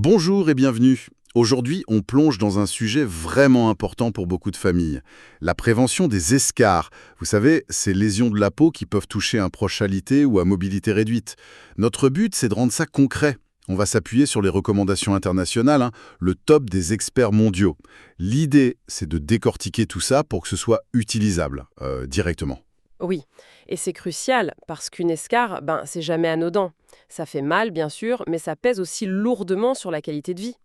Bonjour et bienvenue. Aujourd'hui, on plonge dans un sujet vraiment important pour beaucoup de familles. La prévention des escarres. Vous savez, ces lésions de la peau qui peuvent toucher un proche alité ou à mobilité réduite. Notre but, c'est de rendre ça concret. On va s'appuyer sur les recommandations internationales, le top des experts mondiaux. L'idée, c'est de décortiquer tout ça pour que ce soit utilisable directement. Oui, et c'est crucial parce qu'une escarre, c'est jamais anodin. Ça fait mal, bien sûr, mais ça pèse aussi lourdement sur la qualité de vie.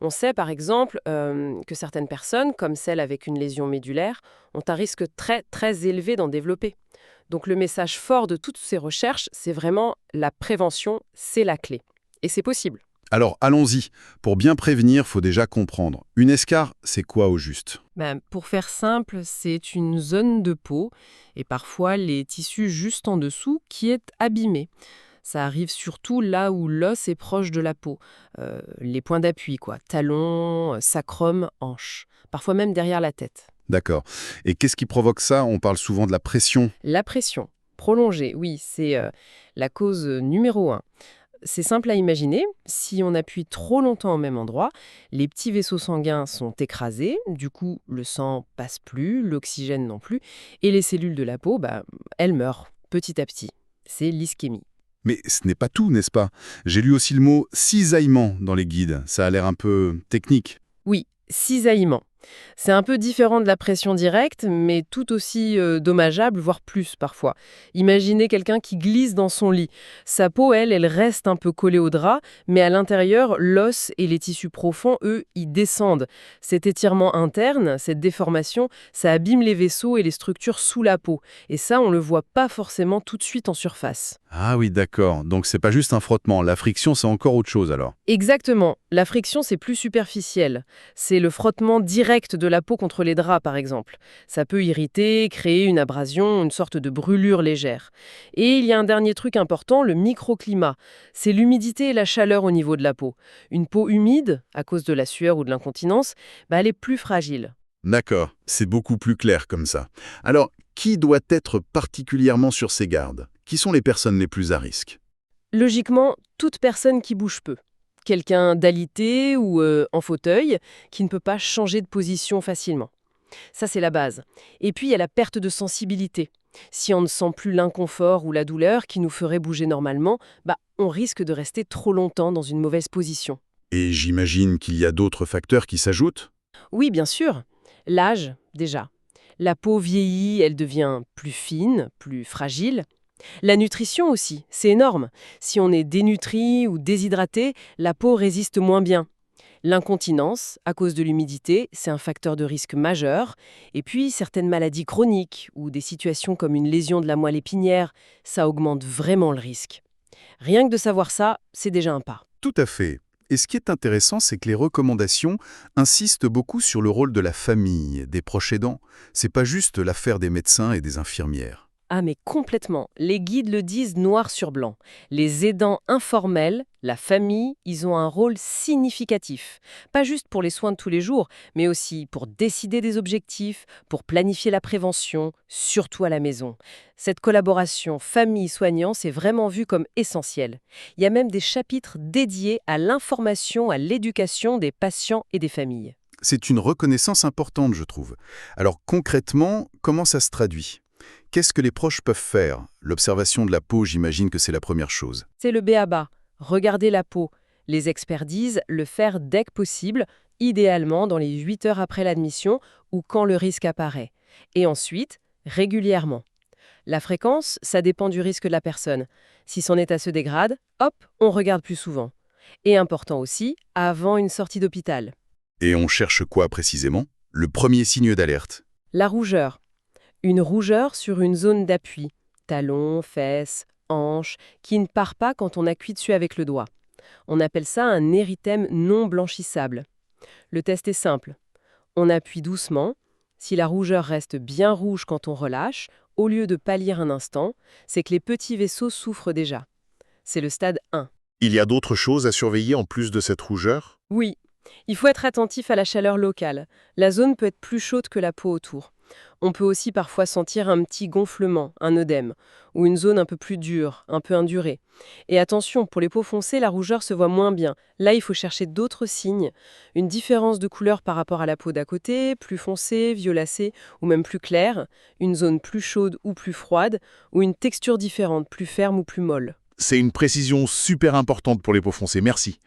On sait par exemple que certaines personnes, comme celles avec une lésion médulaire, ont un risque très très élevé d'en développer. Donc le message fort de toutes ces recherches, c'est vraiment la prévention, c'est la clé. Et c'est possible. Alors allons-y. Pour bien prévenir, faut déjà comprendre. Une escarre, c'est quoi au juste? Pour faire simple, c'est une zone de peau, et parfois les tissus juste en dessous, qui est abîmée. Ça arrive surtout là où l'os est proche de la peau. Les points d'appui, quoi. Talons, sacrum, hanche. Parfois même derrière la tête. D'accord. Et qu'est-ce qui provoque ça? On parle souvent de la pression. La pression prolongée, oui, c'est la cause numéro un. C'est simple à imaginer, si on appuie trop longtemps au même endroit, les petits vaisseaux sanguins sont écrasés, du coup le sang passe plus, l'oxygène non plus, et les cellules de la peau, elles meurent petit à petit. C'est l'ischémie. Mais ce n'est pas tout, n'est-ce pas? J'ai lu aussi le mot cisaillement dans les guides. Ça a l'air un peu technique. Oui, cisaillement. C'est un peu différent de la pression directe, mais tout aussi dommageable, voire plus parfois. Imaginez quelqu'un qui glisse dans son lit. Sa peau, elle reste un peu collée au drap, mais à l'intérieur, l'os et les tissus profonds, eux, y descendent. Cet étirement interne, cette déformation, ça abîme les vaisseaux et les structures sous la peau. Et ça, on le voit pas forcément tout de suite en surface. Ah oui, d'accord. Donc c'est pas juste un frottement. La friction, c'est encore autre chose alors. Exactement. La friction, c'est plus superficiel. C'est le frottement direct de la peau contre les draps, par exemple. Ça peut irriter, créer une abrasion, une sorte de brûlure légère. Et il y a un dernier truc important, le microclimat. C'est l'humidité et la chaleur au niveau de la peau. Une peau humide, à cause de la sueur ou de l'incontinence, elle est plus fragile. D'accord. C'est beaucoup plus clair comme ça. Alors, qui doit être particulièrement sur ses gardes? Qui sont les personnes les plus à risque? Logiquement, toute personne qui bouge peu. Quelqu'un d'alité ou en fauteuil qui ne peut pas changer de position facilement. Ça, c'est la base. Et puis, il y a la perte de sensibilité. Si on ne sent plus l'inconfort ou la douleur qui nous ferait bouger normalement, on risque de rester trop longtemps dans une mauvaise position. Et j'imagine qu'il y a d'autres facteurs qui s'ajoutent? Oui, bien sûr. L'âge, déjà. La peau vieillit, elle devient plus fine, plus fragile. La nutrition aussi, c'est énorme. Si on est dénutri ou déshydraté, la peau résiste moins bien. L'incontinence, à cause de l'humidité, c'est un facteur de risque majeur. Et puis, certaines maladies chroniques ou des situations comme une lésion de la moelle épinière, ça augmente vraiment le risque. Rien que de savoir ça, c'est déjà un pas. Tout à fait. Et ce qui est intéressant, c'est que les recommandations insistent beaucoup sur le rôle de la famille, des proches aidants. C'est pas juste l'affaire des médecins et des infirmières. Ah mais complètement, les guides le disent noir sur blanc. Les aidants informels, la famille, ils ont un rôle significatif. Pas juste pour les soins de tous les jours, mais aussi pour décider des objectifs, pour planifier la prévention, surtout à la maison. Cette collaboration famille-soignant, c'est vraiment vu comme essentiel. Il y a même des chapitres dédiés à l'information, à l'éducation des patients et des familles. C'est une reconnaissance importante, je trouve. Alors concrètement, comment ça se traduit? Qu'est-ce que les proches peuvent faire? L'observation de la peau, j'imagine que c'est la première chose. C'est le b.a.-ba. Regardez la peau. Les experts disent le faire dès que possible, idéalement dans les 8 heures après l'admission ou quand le risque apparaît. Et ensuite, régulièrement. La fréquence, ça dépend du risque de la personne. Si son état se dégrade, hop, on regarde plus souvent. Et important aussi, avant une sortie d'hôpital. Et on cherche quoi précisément? Le premier signe d'alerte. La rougeur. Une rougeur sur une zone d'appui, talons, fesses, hanches, qui ne part pas quand on appuie dessus avec le doigt. On appelle ça un érythème non blanchissable. Le test est simple. On appuie doucement. Si la rougeur reste bien rouge quand on relâche, au lieu de pâlir un instant, c'est que les petits vaisseaux souffrent déjà. C'est le stade 1. Il y a d'autres choses à surveiller en plus de cette rougeur? Oui, il faut être attentif à la chaleur locale. La zone peut être plus chaude que la peau autour. On peut aussi parfois sentir un petit gonflement, un œdème, ou une zone un peu plus dure, un peu indurée. Et attention, pour les peaux foncées, la rougeur se voit moins bien. Là, il faut chercher d'autres signes. Une différence de couleur par rapport à la peau d'à côté, plus foncée, violacée, ou même plus claire, une zone plus chaude ou plus froide, ou une texture différente, plus ferme ou plus molle. C'est une précision super importante pour les peaux foncées, merci.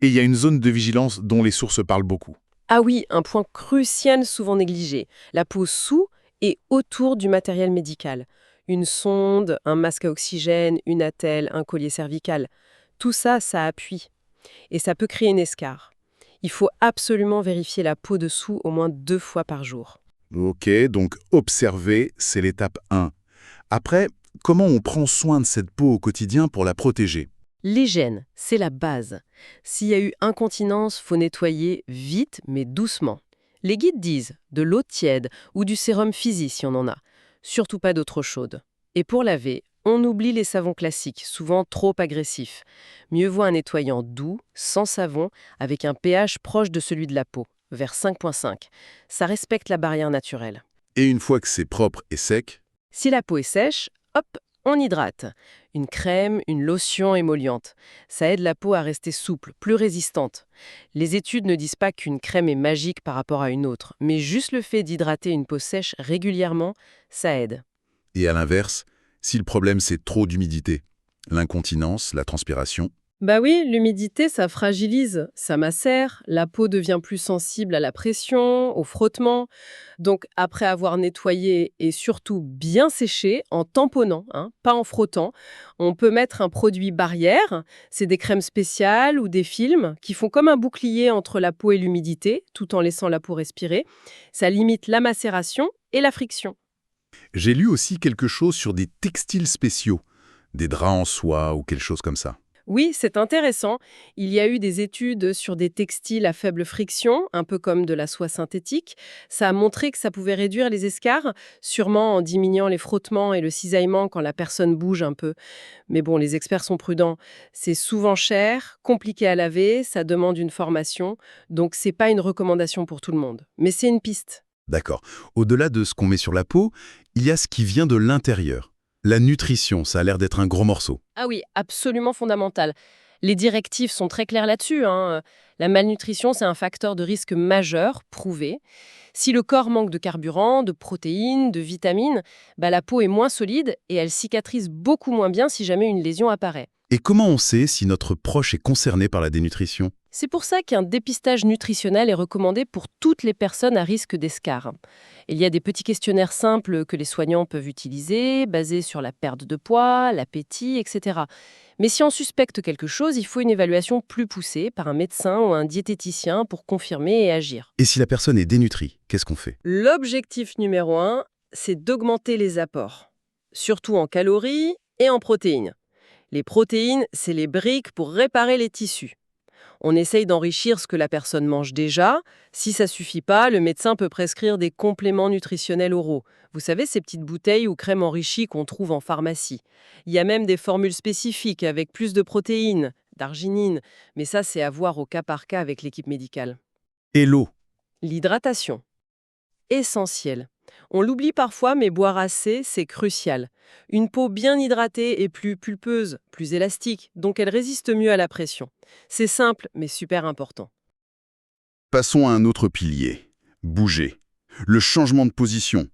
Et il y a une zone de vigilance dont les sources parlent beaucoup. Ah oui, un point crucial souvent négligé, la peau sous et autour du matériel médical. Une sonde, un masque à oxygène, une attelle, un collier cervical. Tout ça, ça appuie. Et ça peut créer une escarre. Il faut absolument vérifier la peau dessous au moins 2 fois par jour. Ok, donc observer, c'est l'étape 1. Après, comment on prend soin de cette peau au quotidien pour la protéger? L'hygiène, c'est la base. S'il y a eu incontinence, faut nettoyer vite mais doucement. Les guides disent de l'eau tiède ou du sérum Physi si on en a. Surtout pas d'eau trop chaude. Et pour laver, on oublie les savons classiques, souvent trop agressifs. Mieux vaut un nettoyant doux, sans savon, avec un pH proche de celui de la peau, vers 5,5. Ça respecte la barrière naturelle. Et une fois que c'est propre et sec, Si la peau est sèche, hop, on hydrate. Une crème, une lotion émolliente. Ça aide la peau à rester souple, plus résistante. Les études ne disent pas qu'une crème est magique par rapport à une autre, mais juste le fait d'hydrater une peau sèche régulièrement, ça aide. et à l'inverse, si le problème c'est trop d'humidité, l'incontinence, la transpiration, Bah oui, l'humidité, ça fragilise, ça macère, la peau devient plus sensible à la pression, au frottement. Donc après avoir nettoyé et surtout bien séché, en tamponnant, pas en frottant, on peut mettre un produit barrière, c'est des crèmes spéciales ou des films qui font comme un bouclier entre la peau et l'humidité, tout en laissant la peau respirer. Ça limite la macération et la friction. j'ai lu aussi quelque chose sur des textiles spéciaux, des draps en soie ou quelque chose comme ça. Oui, c'est intéressant. Il y a eu des études sur des textiles à faible friction, un peu comme de la soie synthétique. Ça a montré que ça pouvait réduire les escarres, sûrement en diminuant les frottements et le cisaillement quand la personne bouge un peu. Mais bon, les experts sont prudents. C'est souvent cher, compliqué à laver, ça demande une formation, donc c'est pas une recommandation pour tout le monde. Mais c'est une piste. D'accord. Au-delà de ce qu'on met sur la peau, il y a ce qui vient de l'intérieur. La nutrition, ça a l'air d'être un gros morceau. Ah oui, absolument fondamental. Les directives sont très claires là-dessus. La malnutrition, c'est un facteur de risque majeur, prouvé. Si le corps manque de carburant, de protéines, de vitamines, la peau est moins solide et elle cicatrise beaucoup moins bien si jamais une lésion apparaît. Et comment on sait si notre proche est concerné par la dénutrition? C'est pour ça qu'un dépistage nutritionnel est recommandé pour toutes les personnes à risque d'escarre. Il y a des petits questionnaires simples que les soignants peuvent utiliser, basés sur la perte de poids, l'appétit, etc. Mais si on suspecte quelque chose, il faut une évaluation plus poussée par un médecin ou un diététicien pour confirmer et agir. Et si la personne est dénutrie, qu'est-ce qu'on fait? L'objectif numéro 1, c'est d'augmenter les apports, surtout en calories et en protéines. Les protéines, c'est les briques pour réparer les tissus. On essaye d'enrichir ce que la personne mange déjà. Si ça suffit pas, le médecin peut prescrire des compléments nutritionnels oraux. Vous savez, ces petites bouteilles ou crèmes enrichies qu'on trouve en pharmacie. Il y a même des formules spécifiques avec plus de protéines, d'arginine. Mais ça, c'est à voir au cas par cas avec l'équipe médicale. Et l'eau? L'hydratation. Essentiel. On l'oublie parfois, mais boire assez, c'est crucial. Une peau bien hydratée est plus pulpeuse, plus élastique, donc elle résiste mieux à la pression. C'est simple, mais super important. Passons à un autre pilier. Bouger. Le changement de position.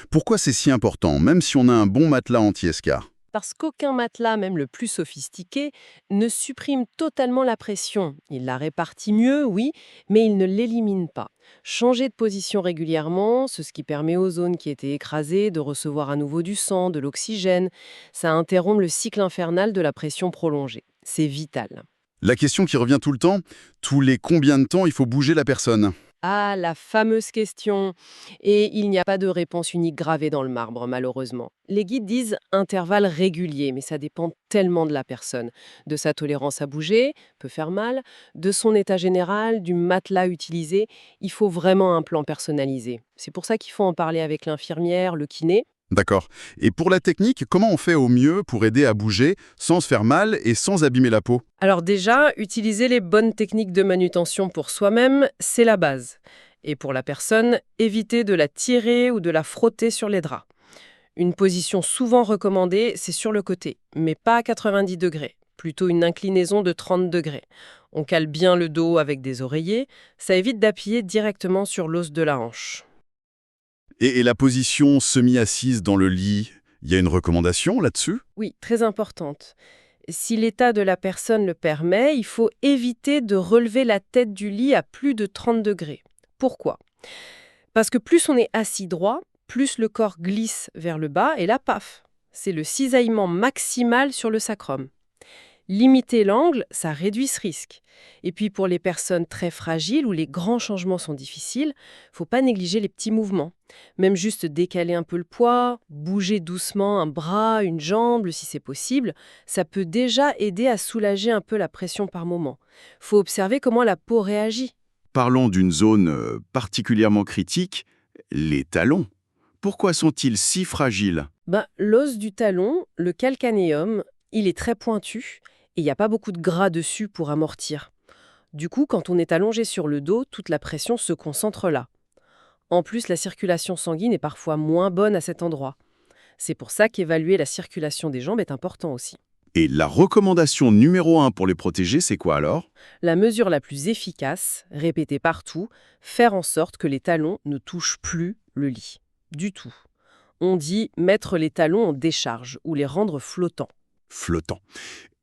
Pourquoi c'est si important, même si on a un bon matelas anti-escarre? Parce qu'aucun matelas, même le plus sophistiqué, ne supprime totalement la pression. Il la répartit mieux, oui, mais il ne l'élimine pas. Changer de position régulièrement, c'est ce qui permet aux zones qui étaient écrasées de recevoir à nouveau du sang, de l'oxygène. Ça interrompt le cycle infernal de la pression prolongée. C'est vital. La question qui revient tout le temps, tous les combien de temps il faut bouger la personne? Ah, la fameuse question. Et il n'y a pas de réponse unique gravée dans le marbre, malheureusement. Les guides disent intervalle régulier, mais ça dépend tellement de la personne, de sa tolérance à bouger, peut faire mal, de son état général, du matelas utilisé. Il faut vraiment un plan personnalisé. C'est pour ça qu'il faut en parler avec l'infirmière, le kiné. D'accord. Et pour la technique, comment on fait au mieux pour aider à bouger sans se faire mal et sans abîmer la peau? Alors déjà, utiliser les bonnes techniques de manutention pour soi-même, c'est la base. Et pour la personne, évitez de la tirer ou de la frotter sur les draps. Une position souvent recommandée, c'est sur le côté, mais pas à 90 degrés, plutôt une inclinaison de 30 degrés. On cale bien le dos avec des oreillers, ça évite d'appuyer directement sur l'os de la hanche. Et la position semi-assise dans le lit, il y a une recommandation là-dessus? Oui, très importante. Si l'état de la personne le permet, il faut éviter de relever la tête du lit à plus de 30 degrés. Pourquoi? Parce que plus on est assis droit, plus le corps glisse vers le bas et là, paf, c'est le cisaillement maximal sur le sacrum. Limiter l'angle, ça réduit ce risque. Et puis pour les personnes très fragiles où les grands changements sont difficiles, faut pas négliger les petits mouvements. Même juste décaler un peu le poids, bouger doucement un bras, une jambe si c'est possible, ça peut déjà aider à soulager un peu la pression par moment. Faut observer comment la peau réagit. Parlons d'une zone particulièrement critique, les talons. Pourquoi sont-ils si fragiles? L'os du talon, le calcanéum, il est très pointu et il n'y a pas beaucoup de gras dessus pour amortir. Du coup, quand on est allongé sur le dos, toute la pression se concentre là. En plus, la circulation sanguine est parfois moins bonne à cet endroit. C'est pour ça qu'évaluer la circulation des jambes est important aussi. Et la recommandation numéro 1 pour les protéger, c'est quoi alors? La mesure la plus efficace, répétée partout, faire en sorte que les talons ne touchent plus le lit. Du tout. On dit mettre les talons en décharge ou les rendre flottants. Flottant.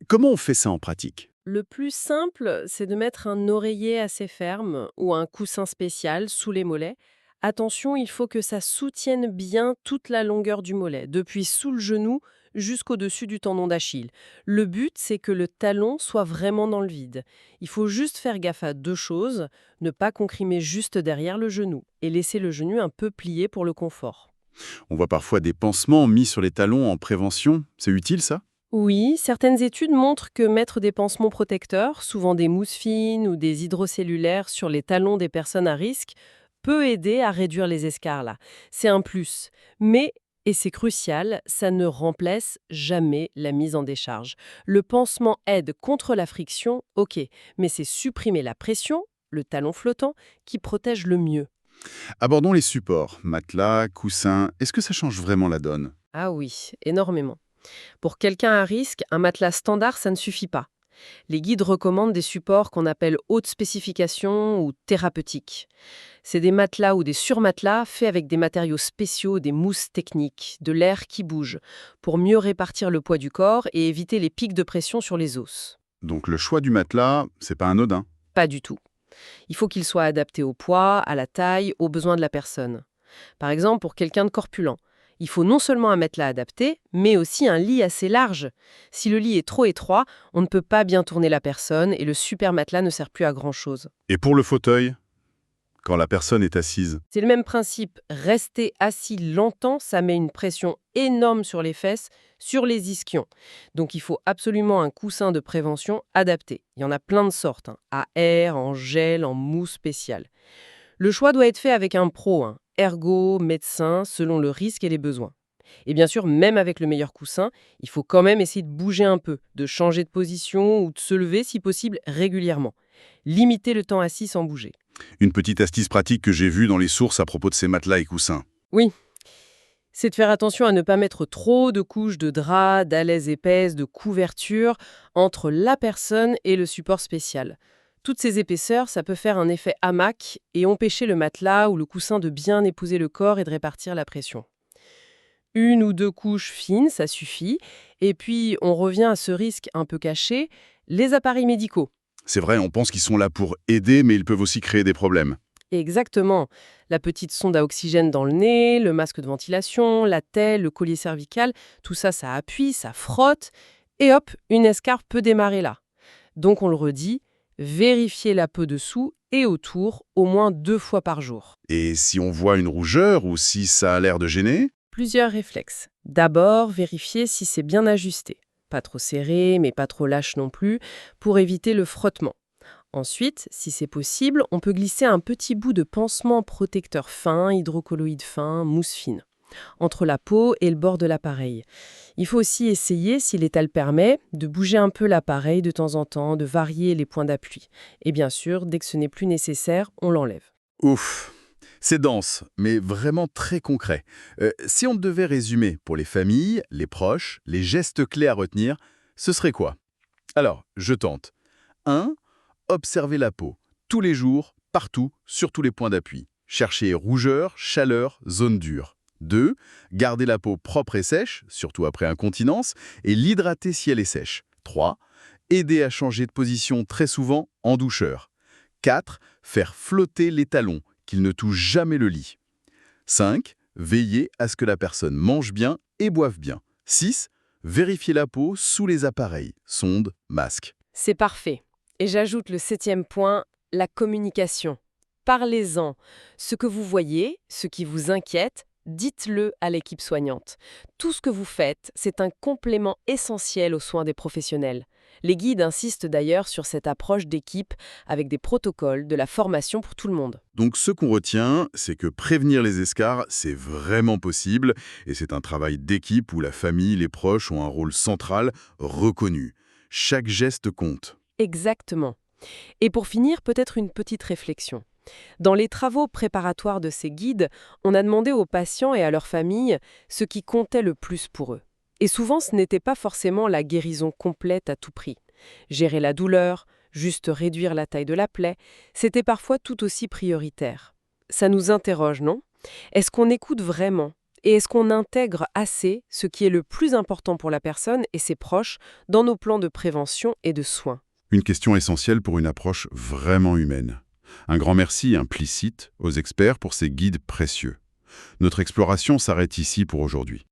Comment on fait ça en pratique? Le plus simple, c'est de mettre un oreiller assez ferme ou un coussin spécial sous les mollets. Attention, il faut que ça soutienne bien toute la longueur du mollet, depuis sous le genou jusqu'au-dessus du tendon d'Achille. Le but, c'est que le talon soit vraiment dans le vide. Il faut juste faire gaffe à deux choses, ne pas comprimer juste derrière le genou et laisser le genou un peu plié pour le confort. On voit parfois des pansements mis sur les talons en prévention. C'est utile ça? Oui, certaines études montrent que mettre des pansements protecteurs, souvent des mousses fines ou des hydrocellulaires sur les talons des personnes à risque, peut aider à réduire les escarres là. C'est un plus. Mais, et c'est crucial, ça ne remplace jamais la mise en décharge. Le pansement aide contre la friction, ok, mais c'est supprimer la pression, le talon flottant, qui protège le mieux. Abordons les supports, matelas, coussins. Est-ce que ça change vraiment la donne? Ah oui, énormément. Pour quelqu'un à risque, un matelas standard, ça ne suffit pas. Les guides recommandent des supports qu'on appelle haute spécification ou thérapeutiques. C'est des matelas ou des surmatelas faits avec des matériaux spéciaux, des mousses techniques, de l'air qui bouge, pour mieux répartir le poids du corps et éviter les pics de pression sur les os. Donc le choix du matelas, c'est pas anodin. Pas du tout. Il faut qu'il soit adapté au poids, à la taille, aux besoins de la personne. Par exemple, pour quelqu'un de corpulent, il faut non seulement un matelas adapté, mais aussi un lit assez large. Si le lit est trop étroit, on ne peut pas bien tourner la personne et le super matelas ne sert plus à grand-chose. Et pour le fauteuil, quand la personne est assise? C'est le même principe. Rester assis longtemps, ça met une pression énorme sur les fesses, sur les ischions. Donc il faut absolument un coussin de prévention adapté. Il y en a plein de sortes, à air, en gel, en mousse spéciale. Le choix doit être fait avec un pro, ergo, médecin, selon le risque et les besoins. Et bien sûr, même avec le meilleur coussin, il faut quand même essayer de bouger un peu, de changer de position ou de se lever si possible régulièrement. Limiter le temps assis sans bouger. Une petite astuce pratique que j'ai vue dans les sources à propos de ces matelas et coussins. Oui, c'est de faire attention à ne pas mettre trop de couches de draps, d'alaises épaisses, de couverture entre la personne et le support spécial. Toutes ces épaisseurs, ça peut faire un effet hamac et empêcher le matelas ou le coussin de bien épouser le corps et de répartir la pression. Une ou deux couches fines, ça suffit. Et puis, on revient à ce risque un peu caché, les appareils médicaux. C'est vrai, on pense qu'ils sont là pour aider, mais ils peuvent aussi créer des problèmes. Exactement. La petite sonde à oxygène dans le nez, le masque de ventilation, la telle, le collier cervical, tout ça, ça appuie, ça frotte. Et hop, une escarpe peut démarrer là. Donc, on le redit, vérifiez la peau dessous et autour au moins 2 fois par jour. Et si on voit une rougeur ou si ça a l'air de gêner? Plusieurs réflexes. D'abord, vérifier si c'est bien ajusté. Pas trop serré, mais pas trop lâche non plus, pour éviter le frottement. Ensuite, si c'est possible, on peut glisser un petit bout de pansement protecteur fin, hydrocolloïde fin, mousse fine, entre la peau et le bord de l'appareil. Il faut aussi essayer, si l'état le permet, de bouger un peu l'appareil de temps en temps, de varier les points d'appui. Et bien sûr, dès que ce n'est plus nécessaire, on l'enlève. Ouf, c'est dense, mais vraiment très concret. Si on devait résumer pour les familles, les proches, les gestes clés à retenir, ce serait quoi? Alors, je tente. 1. Observer la peau. Tous les jours, partout, sur tous les points d'appui. Chercher rougeur, chaleur, zone dure. 2. Garder la peau propre et sèche, surtout après incontinence, et l'hydrater si elle est sèche. 3. Aider à changer de position très souvent en doucheur. 4. Faire flotter les talons, qu'ils ne touchent jamais le lit. 5. Veiller à ce que la personne mange bien et boive bien. 6. Vérifier la peau sous les appareils, sonde, masque. C'est parfait. Et j'ajoute le 7e point, la communication. Parlez-en. Ce que vous voyez, ce qui vous inquiète, dites-le à l'équipe soignante. Tout ce que vous faites, c'est un complément essentiel aux soins des professionnels. Les guides insistent d'ailleurs sur cette approche d'équipe avec des protocoles, de la formation pour tout le monde. Donc ce qu'on retient, c'est que prévenir les escarres, c'est vraiment possible, et c'est un travail d'équipe où la famille, les proches ont un rôle central, reconnu. Chaque geste compte. Exactement. Et pour finir, peut-être une petite réflexion. Dans les travaux préparatoires de ces guides, on a demandé aux patients et à leurs familles ce qui comptait le plus pour eux. Et souvent, ce n'était pas forcément la guérison complète à tout prix. Gérer la douleur, juste réduire la taille de la plaie, c'était parfois tout aussi prioritaire. Ça nous interroge, non? Est-ce qu'on écoute vraiment? Et est-ce qu'on intègre assez ce qui est le plus important pour la personne et ses proches dans nos plans de prévention et de soins? Une question essentielle pour une approche vraiment humaine. Un grand merci implicite aux experts pour ces guides précieux. Notre exploration s'arrête ici pour aujourd'hui.